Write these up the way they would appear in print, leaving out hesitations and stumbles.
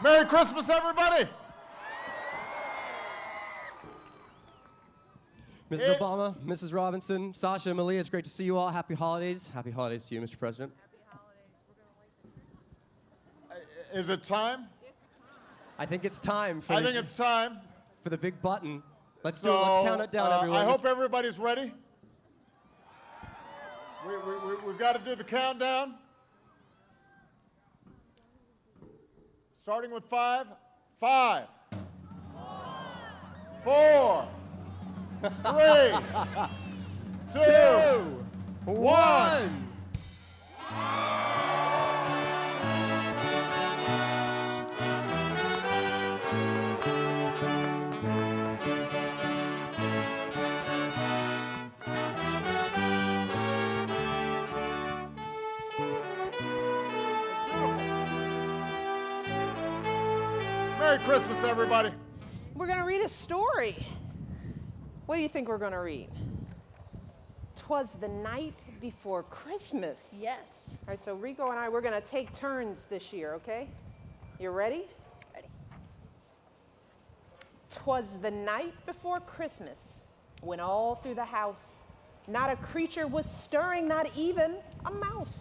Merry Christmas, everybody. Mrs. Obama, Mrs. Robinson, Sasha, Malia, it's great to see you all. Happy holidays. Happy holidays to you, Mr. President. Is it time? I think it's time for for the big button. Let's do it. Let's count it down, everyone. I hope everybody's ready. We've got to do the countdown. Starting with 5. 5, 4, 3, 2, 1. Merry Christmas, everybody. We're going to read a story. What do you think we're going to read? 'Twas the night before Christmas. Yes. All right, so Rico and I, we're going to take turns this year, okay? You ready? Ready. 'Twas the night before Christmas, when all through the house, not a creature was stirring, not even a mouse.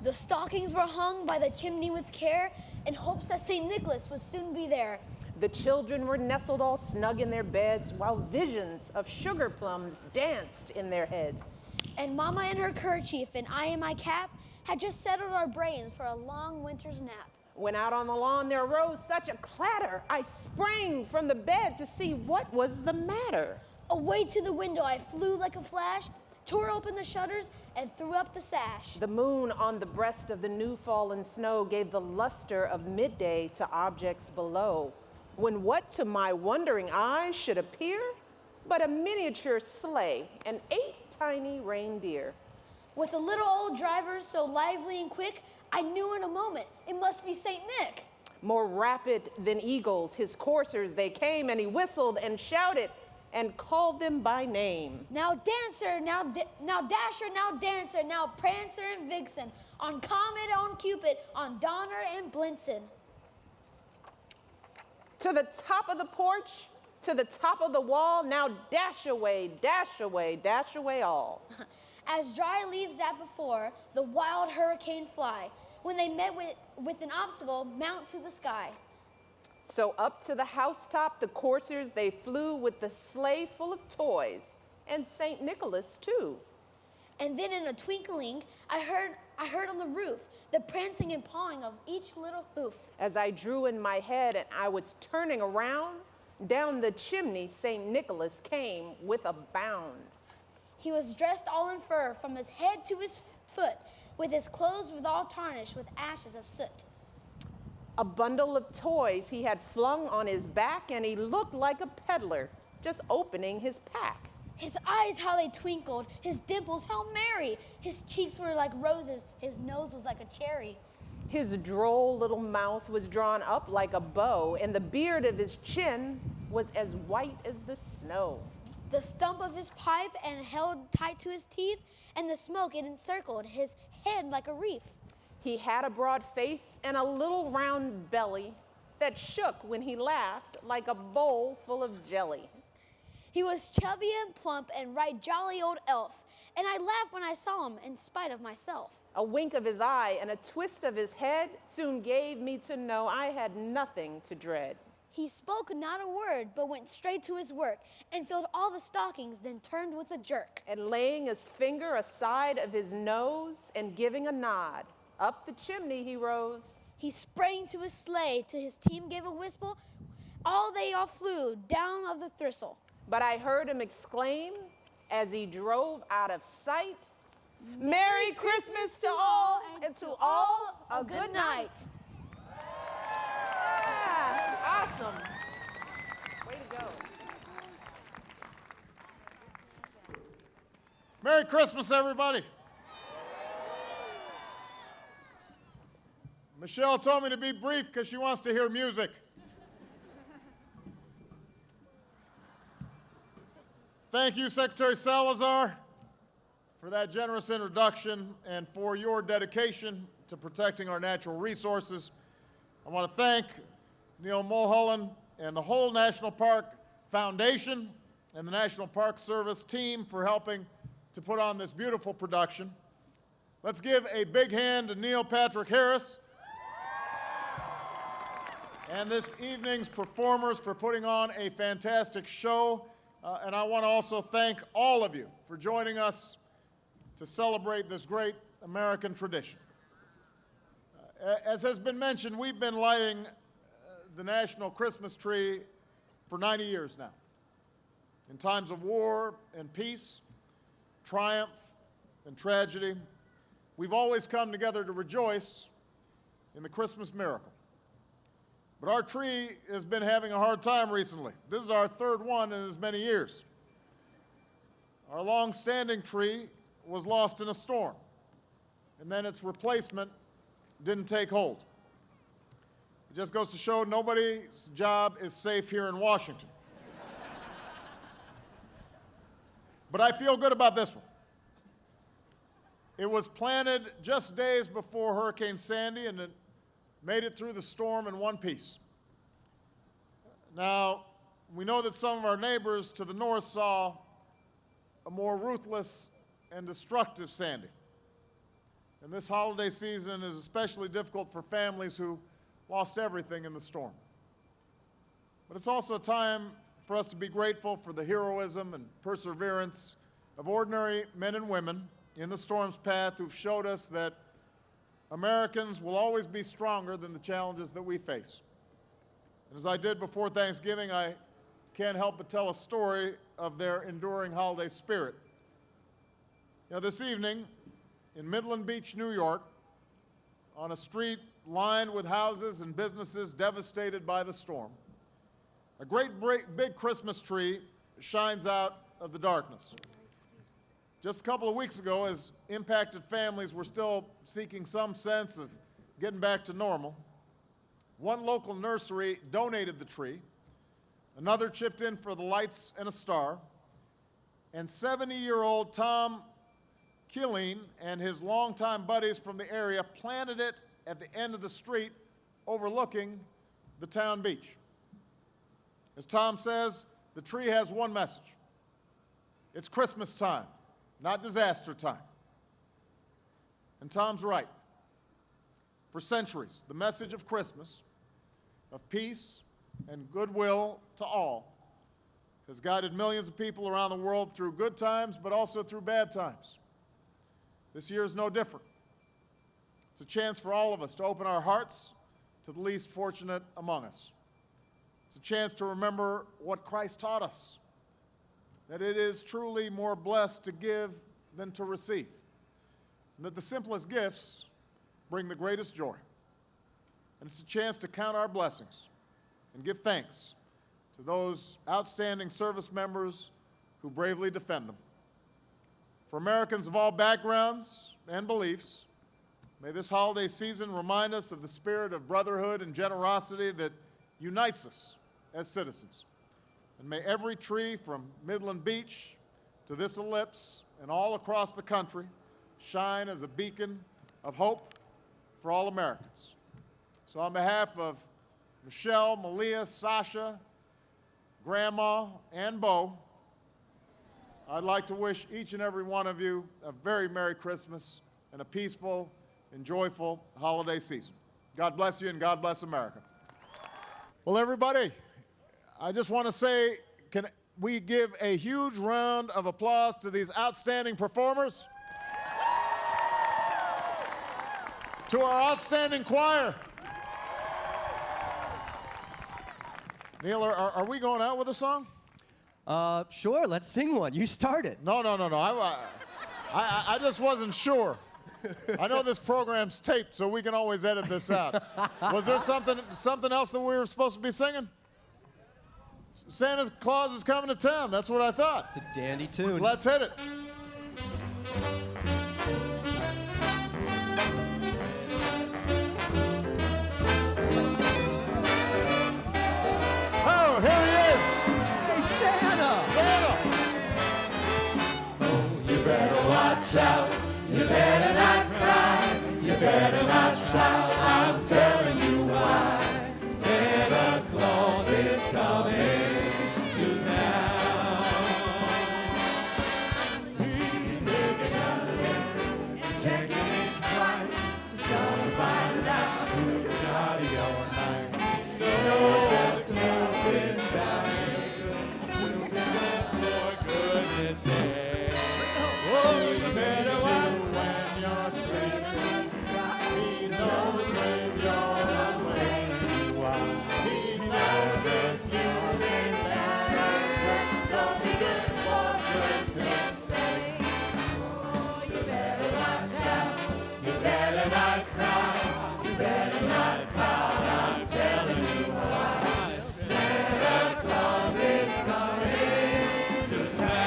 The stockings were hung by the chimney with care, in hopes that St. Nicholas would soon be there. The children were nestled all snug in their beds, while visions of sugar plums danced in their heads. And Mama in her kerchief and I in my cap had just settled our brains for a long winter's nap. When out on the lawn there arose such a clatter, I sprang from the bed to see what was the matter. Away to the window I flew like a flash, tore open the shutters, and threw up the sash. The moon on the breast of the new fallen snow gave the luster of midday to objects below, when what to my wondering eyes should appear but a miniature sleigh and 8 tiny reindeer. With a little old driver so lively and quick, I knew in a moment it must be St. Nick. More rapid than eagles, his coursers they came, and he whistled and shouted and called them by name. Now Dancer, now Dasher, now Dancer, now Prancer and Vixen, on Comet, on Cupid, on Donner and Blitzen. To the top of the porch, to the top of the wall, now dash away, dash away, dash away all. As dry leaves that before the wild hurricane fly, when they met with an obstacle, mount to the sky. So up to the housetop the coursers they flew, with the sleigh full of toys, and St. Nicholas too. And then in a twinkling, I heard on the roof the prancing and pawing of each little hoof. As I drew in my head and I was turning around, down the chimney St. Nicholas came with a bound. He was dressed all in fur from his head to his foot, with his clothes withal tarnished with ashes of soot. A bundle of toys he had flung on his back, and he looked like a peddler just opening his pack. His eyes, how they twinkled, his dimples, how merry. His cheeks were like roses, his nose was like a cherry. His droll little mouth was drawn up like a bow, and the beard of his chin was as white as the snow. The stump of his pipe and held tight to his teeth, and the smoke it encircled his head like a wreath. He had a broad face and a little round belly that shook when he laughed like a bowl full of jelly. He was chubby and plump and right jolly old elf, and I laughed when I saw him in spite of myself. A wink of his eye and a twist of his head soon gave me to know I had nothing to dread. He spoke not a word, but went straight to his work, and filled all the stockings, then turned with a jerk. And laying his finger aside of his nose and giving a nod, up the chimney he rose. He sprang to his sleigh, to his team gave a whistle. They all flew down of the thistle. But I heard him exclaim as he drove out of sight, Merry Christmas to all, and to all a good night. Yeah, awesome. Way to go. Merry Christmas, everybody. Michelle told me to be brief because she wants to hear music. Thank you, Secretary Salazar, for that generous introduction and for your dedication to protecting our natural resources. I want to thank Neil Mulholland and the whole National Park Foundation and the National Park Service team for helping to put on this beautiful production. Let's give a big hand to Neil Patrick Harris and this evening's performers for putting on a fantastic show. And I want to also thank all of you for joining us to celebrate this great American tradition. As has been mentioned, we've been lighting the national Christmas tree for 90 years now. In times of war and peace, triumph and tragedy, we've always come together to rejoice in the Christmas miracle. But our tree has been having a hard time recently. This is our third one in as many years. Our long-standing tree was lost in a storm, and then its replacement didn't take hold. It just goes to show nobody's job is safe here in Washington. But I feel good about this one. It was planted just days before Hurricane Sandy, and it made it through the storm in one piece. Now, we know that some of our neighbors to the north saw a more ruthless and destructive Sandy. And this holiday season is especially difficult for families who lost everything in the storm. But it's also a time for us to be grateful for the heroism and perseverance of ordinary men and women in the storm's path who've showed us that Americans will always be stronger than the challenges that we face. And as I did before Thanksgiving, I can't help but tell a story of their enduring holiday spirit. You know, this evening in Midland Beach, New York, on a street lined with houses and businesses devastated by the storm, a great big Christmas tree shines out of the darkness. Just a couple of weeks ago, as impacted families were still seeking some sense of getting back to normal, one local nursery donated the tree, another chipped in for the lights and a star, and 70-year-old Tom Killeen and his longtime buddies from the area planted it at the end of the street overlooking the town beach. As Tom says, the tree has one message. It's Christmas time, not disaster time. And Tom's right. For centuries, the message of Christmas, of peace and goodwill to all, has guided millions of people around the world through good times, but also through bad times. This year is no different. It's a chance for all of us to open our hearts to the least fortunate among us. It's a chance to remember what Christ taught us, that it is truly more blessed to give than to receive, and that the simplest gifts bring the greatest joy. And it's a chance to count our blessings and give thanks to those outstanding service members who bravely defend them. For Americans of all backgrounds and beliefs, may this holiday season remind us of the spirit of brotherhood and generosity that unites us as citizens. And may every tree from Midland Beach to this Ellipse and all across the country shine as a beacon of hope for all Americans. So on behalf of Michelle, Malia, Sasha, Grandma, and Bo, I'd like to wish each and every one of you a very Merry Christmas and a peaceful and joyful holiday season. God bless you and God bless America. Well, everybody, I just want to say, can we give a huge round of applause to these outstanding performers? To our outstanding choir. Neil, are we going out with a song? Sure, let's sing one. You started. No. I just wasn't sure. I know this program's taped, so we can always edit this out. Was there something else that we were supposed to be singing? Santa Claus is coming to town. That's what I thought. It's a dandy tune. Let's hit it. Oh, here he is. Hey, Santa! Santa! Oh, you better watch out. You better not cry. You better not shout. I'm telling you why. coming to town. He's making a list, he's checking it twice. He's gonna find out who's naughty or nice. Knows if clothes is dying. For goodness sake. Oh, you better watch when you're sleeping. He knows when you're awake. He knows if you've been tired. So be good for goodness sake. Oh, you better watch out. You better not cry. You better not pout. I'm telling you why. Santa Claus is coming to town.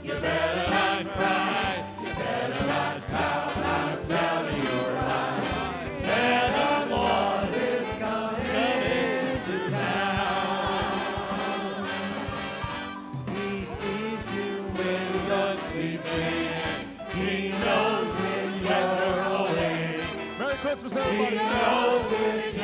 You better not cry, you better not pout, I'm telling you why. Santa Claus is coming to town. He sees you when you're sleeping, he knows when you're awake. Merry Christmas, He everybody. knows if